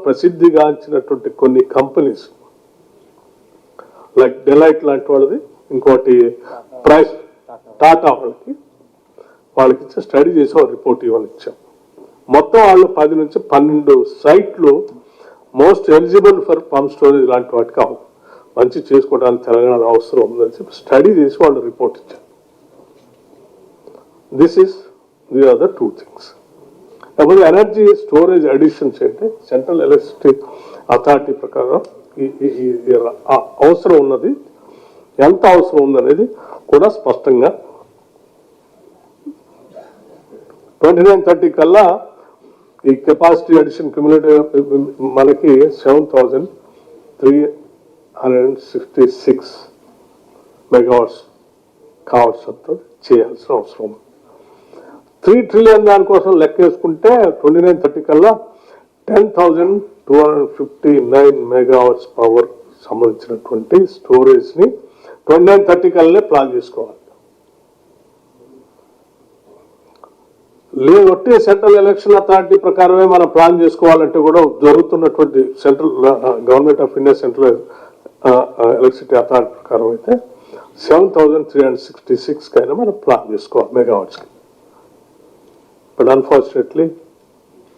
ప్రసిద్ధిగాంచినటువంటి కొన్ని companies like Delight లాంటి వాళ్ళది, ఇంకోటి ప్రైస్ టాటా వాళ్ళకి ఇచ్చే స్టడీ చేసి ఒక రిపోర్ట్ ఇవ్వని ఇచ్చాం. మొత్తం వాళ్ళు 10 నుంచి 12 సైట్లు most eligible for pump storage లాంటి వాటికి మంచి చేసుకోవడానికి తెలంగాణ అవసరం ఉందని చెప్పి స్టడీ చేసి వాళ్ళు రిపోర్ట్ ఇచ్చారు. The are the 2 things. అప్పుడు ఎనర్జీ స్టోరేజ్ అడిషన్స్ అంటే సెంట్రల్ ఎలక్ట్రిసిటీ అథారిటీ ప్రకారం అవసరం ఉన్నది, ఎంత అవసరం ఉందనేది కూడా స్పష్టంగా 2930 కల్లా ఈ కెపాసిటీ అడిషన్ క్యుములేటివ్ మనకి 7366 మెగావాట్స్ కావాల్సి చేయాల్సిన అవసరం. 3 ట్రిలియన్ దానికోసం లెక్క వేసుకుంటే 2930 కల్లా 10,259 మెగావాట్స్ పవర్ సంబంధించినటువంటి స్టోరేజ్ ని 2930 కల్లా ప్లాన్ చేసుకోవాలి. లేదంటే సెంట్రల్ ఎలక్షన్ అథారిటీ ప్రకారమే మనం ప్లాన్ చేసుకోవాలంటే కూడా జరుగుతున్నటువంటి central government of India central electricity authority ప్రకారం అయితే 7,366 కైనా మనం ప్లాన్ చేసుకోవాలి మెగావాట్స్కి. But unfortunately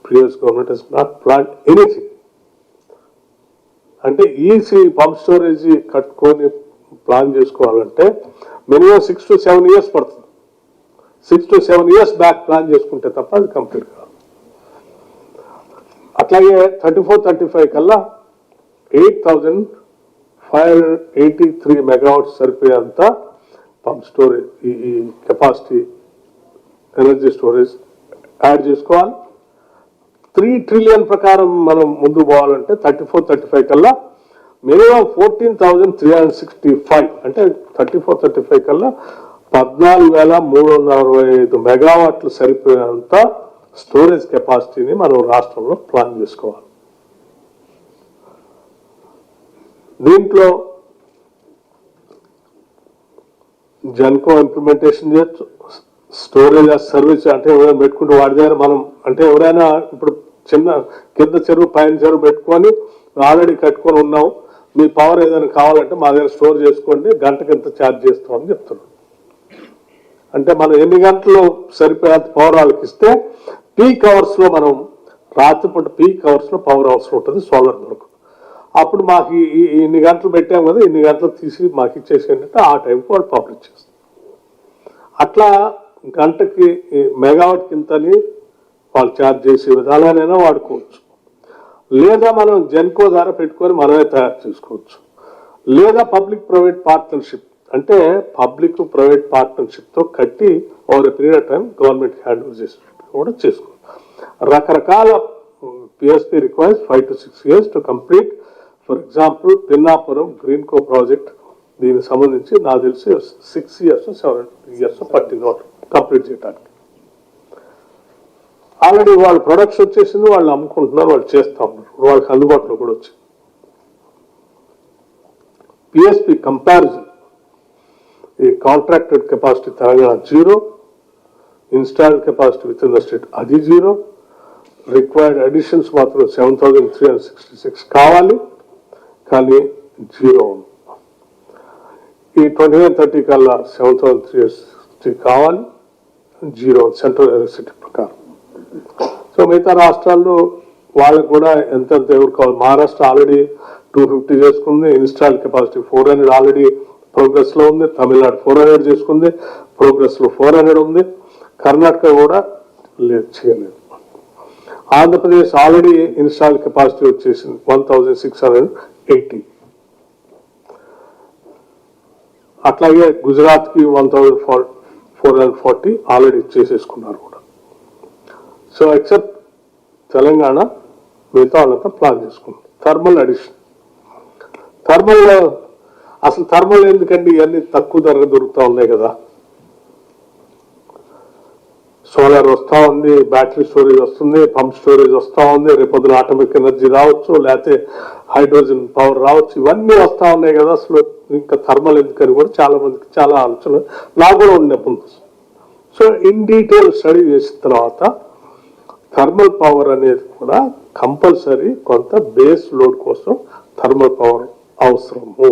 previous government has not plan anything. అంటే ఈసీ పంప్ స్టోరేజ్ కట్టుకొని ప్లాన్ చేసుకోవాలంటే మినిమం 6 to 7 years పడుతుంది. 6 to 7 years బ్యాక్ ప్లాన్ చేసుకుంటే తప్ప అది కంప్లీట్ కాదు. అట్లాగే 34-35 కల్లా 8,583 మెగావాట్స్ సరిపోయేంత పంప్ స్టోరేజ్ ఈ కెపాసిటీ ఎనర్జీ స్టోరేజ్ యాడ్ చేసుకోవాలి. 3 ట్రిలియన్ ప్రకారం మనం ముందు పోవాలంటే 34-35 కల్లా మినిమం 14,365 అంటే 34-35 కల్లా 14,365 మెగావాట్లు సరిపోయేంత స్టోరేజ్ కెపాసిటీని మనం రాష్ట్రంలో ప్లాన్ చేసుకోవాలి. దీంట్లో జన్కో ఇంప్లిమెంటేషన్ చేయొచ్చు, స్టోరేజ్ సర్వీస్ అంటే ఎవరైనా పెట్టుకుంటే వాడి దగ్గర మనం అంటే ఎవరైనా ఇప్పుడు చిన్న కింద చెరువు పైన చెరువు పెట్టుకొని ఆల్రెడీ కట్టుకొని ఉన్నాం, మీ పవర్ ఏదైనా కావాలంటే మా దగ్గర స్టోర్ చేసుకోండి, గంటకి ఎంత ఛార్జ్ చేస్తామని చెప్తున్నాం. అంటే మనం ఎన్ని గంటలు సరిపోయేంత పవర్ వాళ్ళకి ఇస్తే పీక్ అవర్స్ లో మనం రాత్రిపూట పీక్ అవర్స్ లో పవర్ అవసరం ఉంటుంది సోలార్ వరకు. అప్పుడు మాకు ఇన్ని గంటలు పెట్టాం కదా, ఇన్ని గంటలు తీసి మాకు ఇచ్చేసేయండి అంటే ఆ టైంకి వాళ్ళు పబ్లిష్ చేస్తారు. అట్లా గంటకి మెగావాట్ కింతని వాళ్ళు ఛార్జ్ చేసే విధాలైనా వాడుకోవచ్చు. లేదా మనం జెన్కో ద్వారా పెట్టుకొని మనమే తయారు చేసుకోవచ్చు. లేదా పబ్లిక్ ప్రైవేట్ పార్ట్నర్షిప్ అంటే పబ్లిక్ ప్రైవేట్ పార్ట్నర్షిప్ తో కట్టి over a period of time government hand over చేసినట్టు కూడా చేసుకోవచ్చు. రకరకాల PSP requires 5 to 6 years to complete. For example Pinnapuram Greenko project దీనికి సంబంధించి నాకు తెలిసి 6 years 7 years పట్టింది వాళ్ళు కంప్లీట్ చేయడానికి. ఆల్రెడీ వాళ్ళ ప్రొడక్ట్స్ వచ్చేసింది, వాళ్ళు అమ్ముకుంటున్నారు, వాళ్ళు చేస్తూ ఉన్నారు, వాళ్ళకి అందుబాటులో కూడా వచ్చింది. పిఎస్పి కంపారిజన్ ఈ contracted capacity Telangana 0, installed capacity with in the state అది 0, రిక్వైర్డ్ అడిషన్స్ మాత్రం 7,366 కావాలి కానీ 0 ఉంది. ఈ 2930 కల్లా 7,360 కావాలి, 0 సెంట్రల్ ఎలక్ట్రిసిటీ ప్రకారం. సో మిగతా రాష్ట్రాల్లో వాళ్ళకు కూడా ఎంతెంత ఎవరు కావాలి. మహారాష్ట్ర ఆల్రెడీ 250 చేసుకుంది, ఇన్స్టాల్డ్ కెపాసిటీ 400 ఆల్రెడీ ప్రోగ్రెస్ లో ఉంది. తమిళనాడు 400 చేసుకుంది, ప్రోగ్రెస్ లో 400 ఉంది. కర్ణాటక కూడా చేయలేదు. ఆంధ్రప్రదేశ్ ఆల్రెడీ ఇన్స్టాల్ కెపాసిటీ వచ్చేసింది 1,680. అట్లాగే గుజరాత్ కి 1,440 ఆల్రెడీ చేసేసుకున్నారు కూడా. సో ఎక్సెప్ట్ తెలంగాణ మిగతా వాళ్ళంతా ప్లాన్ చేసుకున్నారు. థర్మల్ అడిషన్, అసలు థర్మల్ ఎందుకండి, ఇవన్నీ తక్కువ ధరగా దొరుకుతా ఉన్నాయి కదా. సోలార్ వస్తూ ఉంది, బ్యాటరీ స్టోరేజ్ వస్తుంది, పంప్ స్టోరేజ్ వస్తూ ఉంది, రేపొద్దున ఆటోమిక్ ఎనర్జీ రావచ్చు, లేకపోతే హైడ్రోజన్ పవర్ రావచ్చు, ఇవన్నీ వస్తూ ఉన్నాయి కదా. అసలు ఇంకా థర్మల్ ఎందుకని కూడా చాలా మందికి చాలా ఆలోచన నాకు కూడా ఉండే ముందు. సో ఇన్ డీటెయిల్ స్టడీ చేసిన తర్వాత థర్మల్ పవర్ అనేది కూడా కంపల్సరీ కొంత బేస్ లోడ్ కోసం థర్మల్ పవర్ అవసరము.